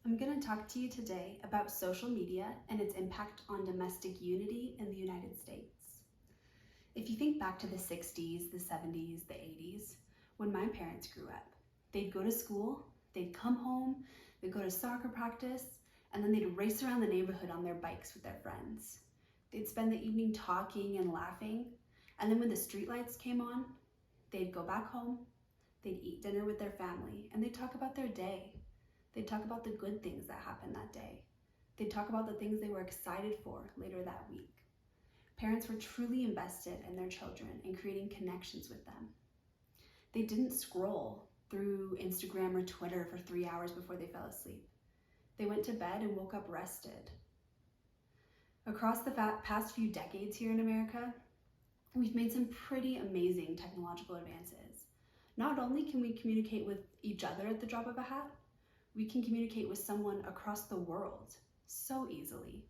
I'm going to talk to you today about social media and its impact on domestic unity in the United States. If you think back to the 60s, the 70s, the 80s, when my parents grew up, they'd go to school, they'd come home, they'd go to soccer practice, and then they'd race around the neighborhood on their bikes with their friends. They'd spend the evening talking and laughing, and then when the streetlights came on, they'd go back home, they'd eat dinner with their family, and they'd talk about their day. They'd talk about the good things that happened that day. They'd talk about the things they were excited for later that week. Parents were truly invested in their children and creating connections with them. They didn't scroll through Instagram or Twitter for 3 hours before they fell asleep. They went to bed and woke up rested. Across the past few decades here in America, we've made some pretty amazing technological advances. Not only can we communicate with each other at the drop of a hat, we can communicate with someone across the world so easily.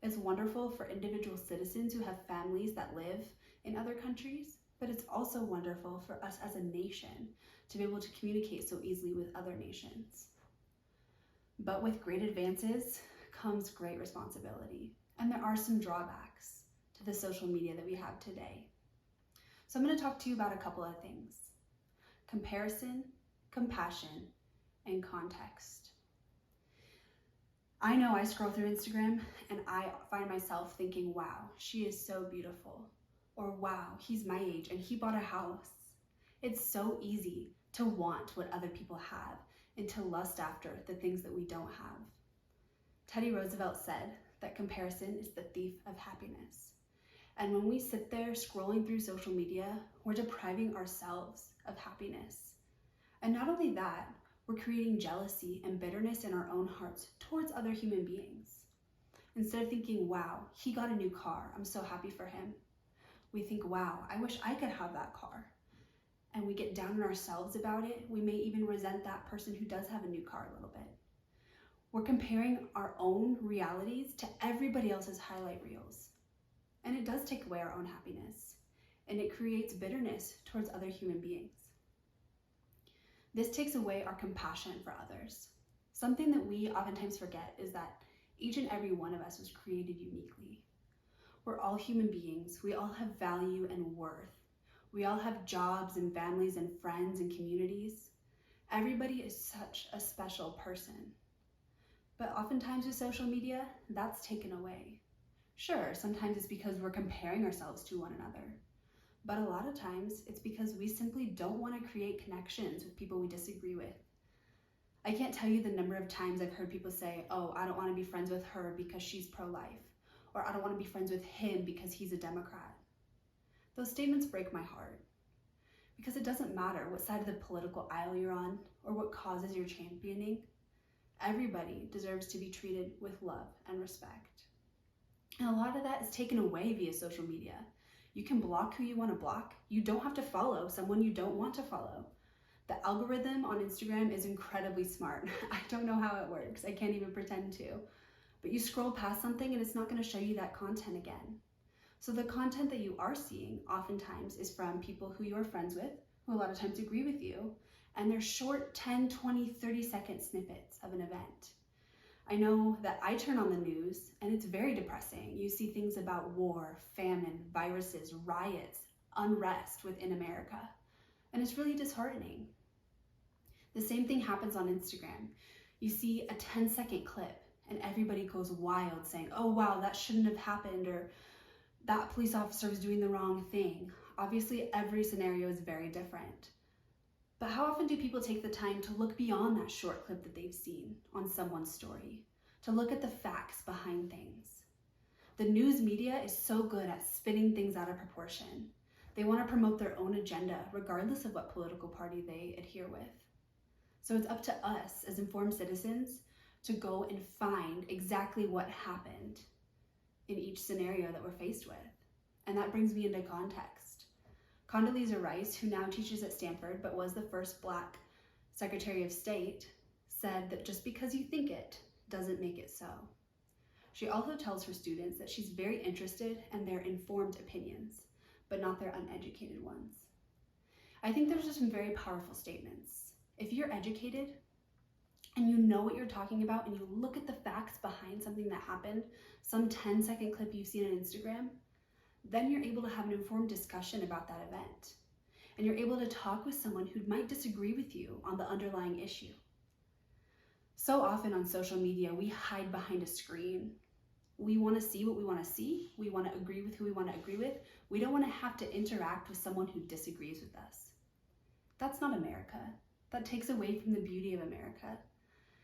It's wonderful for individual citizens who have families that live in other countries, but it's also wonderful for us as a nation to be able to communicate so easily with other nations. But with great advances comes great responsibility, and there are some drawbacks to the social media that we have today. So I'm going to talk to you about a couple of things: comparison, compassion, and context. I know I scroll through Instagram and I find myself thinking, wow, she is so beautiful. Or wow, he's my age and he bought a house. It's so easy to want what other people have and to lust after the things that we don't have. Teddy Roosevelt said that comparison is the thief of happiness. And when we sit there scrolling through social media, we're depriving ourselves of happiness. And not only that, we're creating jealousy and bitterness in our own hearts towards other human beings. Instead of thinking, wow, he got a new car, I'm so happy for him, we think, wow, I wish I could have that car. And we get down on ourselves about it. We may even resent that person who does have a new car a little bit. We're comparing our own realities to everybody else's highlight reels. And it does take away our own happiness. And it creates bitterness towards other human beings. This takes away our compassion for others. Something that we oftentimes forget is that each and every one of us was created uniquely. We're all human beings. We all have value and worth. We all have jobs and families and friends and communities. Everybody is such a special person. But oftentimes with social media, that's taken away. Sure, sometimes it's because we're comparing ourselves to one another. But a lot of times it's because we simply don't want to create connections with people we disagree with. I can't tell you the number of times I've heard people say, oh, I don't want to be friends with her because she's pro-life, or I don't want to be friends with him because he's a Democrat. Those statements break my heart because it doesn't matter what side of the political aisle you're on or what causes you're championing. Everybody deserves to be treated with love and respect. And a lot of that is taken away via social media. You can block who you want to block. You don't have to follow someone you don't want to follow. The algorithm on Instagram is incredibly smart. I don't know how it works. I can't even pretend to. But you scroll past something and it's not going to show you that content again. So the content that you are seeing oftentimes is from people who you're friends with, who a lot of times agree with you, and they're short 10, 20, 30-second snippets of an event. I know that I turn on the news and it's very depressing. You see things about war, famine, viruses, riots, unrest within America, and it's really disheartening. The same thing happens on Instagram. You see a 10-second clip and everybody goes wild saying, oh wow, that shouldn't have happened, or that police officer was doing the wrong thing. Obviously, every scenario is very different. But how often do people take the time to look beyond that short clip that they've seen on someone's story, to look at the facts behind things? The news media is so good at spinning things out of proportion. They want to promote their own agenda, regardless of what political party they adhere with. So it's up to us as informed citizens to go and find exactly what happened in each scenario that we're faced with. And that brings me into context. Condoleezza Rice, who now teaches at Stanford but was the first Black Secretary of State, said that just because you think it doesn't make it so. She also tells her students that she's very interested in their informed opinions, but not their uneducated ones. I think those are some very powerful statements. If you're educated, and you know what you're talking about, and you look at the facts behind something that happened, some 10-second clip you've seen on Instagram, then you're able to have an informed discussion about that event. And you're able to talk with someone who might disagree with you on the underlying issue. So often on social media, we hide behind a screen. We want to see what we want to see. We want to agree with who we want to agree with. We don't want to have to interact with someone who disagrees with us. That's not America. That takes away from the beauty of America.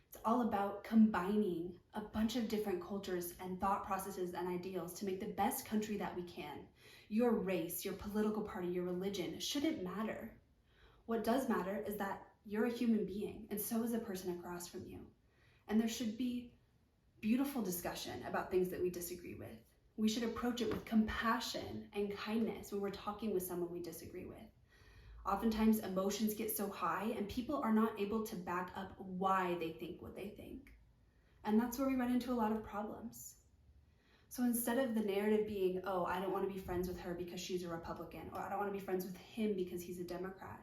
It's all about combining a bunch of different cultures and thought processes and ideals to make the best country that we can. Your race, your political party, your religion shouldn't matter. What does matter is that you're a human being, and so is the person across from you. And there should be beautiful discussion about things that we disagree with. We should approach it with compassion and kindness when we're talking with someone we disagree with. Oftentimes emotions get so high and people are not able to back up why they think what they think. And that's where we run into a lot of problems. So instead of the narrative being, oh, I don't want to be friends with her because she's a Republican, or I don't want to be friends with him because he's a Democrat,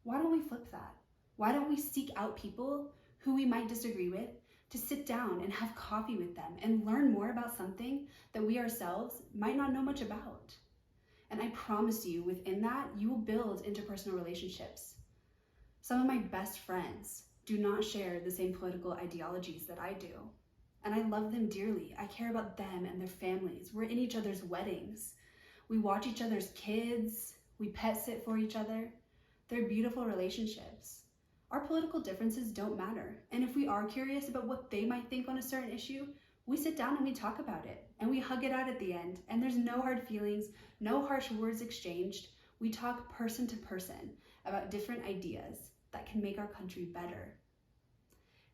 why don't we flip that? Why don't we seek out people who we might disagree with to sit down and have coffee with them and learn more about something that we ourselves might not know much about? And I promise you, within that, you will build interpersonal relationships. Some of my best friends do not share the same political ideologies that I do. And I love them dearly. I care about them and their families. We're in each other's weddings. We watch each other's kids. We pet sit for each other. They're beautiful relationships. Our political differences don't matter. And if we are curious about what they might think on a certain issue, we sit down and we talk about it. And we hug it out at the end. And there's no hard feelings, no harsh words exchanged. We talk person to person about different ideas that can make our country better.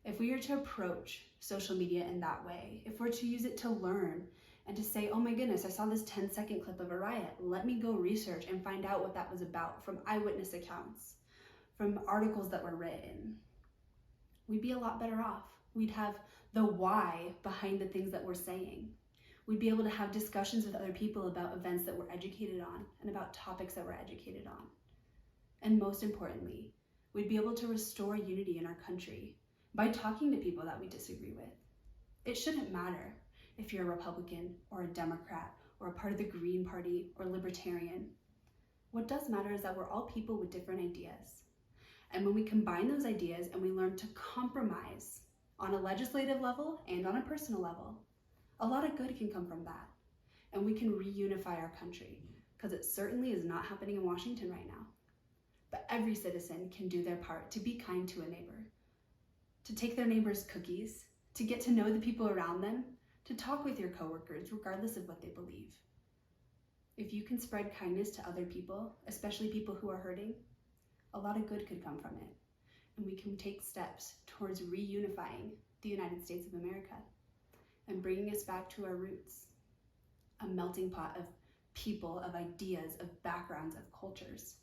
If we are to approach social media in that way, if we're to use it to learn and to say, oh my goodness, I saw this 10-second clip of a riot. Let me go research and find out what that was about from eyewitness accounts, from articles that were written, we'd be a lot better off. We'd have the why behind the things that we're saying. We'd be able to have discussions with other people about events that we're educated on and about topics that we're educated on. And most importantly, we'd be able to restore unity in our country by talking to people that we disagree with. It shouldn't matter if you're a Republican or a Democrat or a part of the Green Party or Libertarian. What does matter is that we're all people with different ideas. And when we combine those ideas and we learn to compromise on a legislative level and on a personal level, a lot of good can come from that. And we can reunify our country, because it certainly is not happening in Washington right now. But every citizen can do their part to be kind to a neighbor, to take their neighbor's cookies, to get to know the people around them, to talk with your coworkers, regardless of what they believe. If you can spread kindness to other people, especially people who are hurting, a lot of good could come from it. And we can take steps towards reunifying the United States of America and bringing us back to our roots, a melting pot of people, of ideas, of backgrounds, of cultures,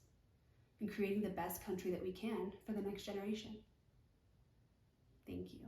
and creating the best country that we can for the next generation. Thank you.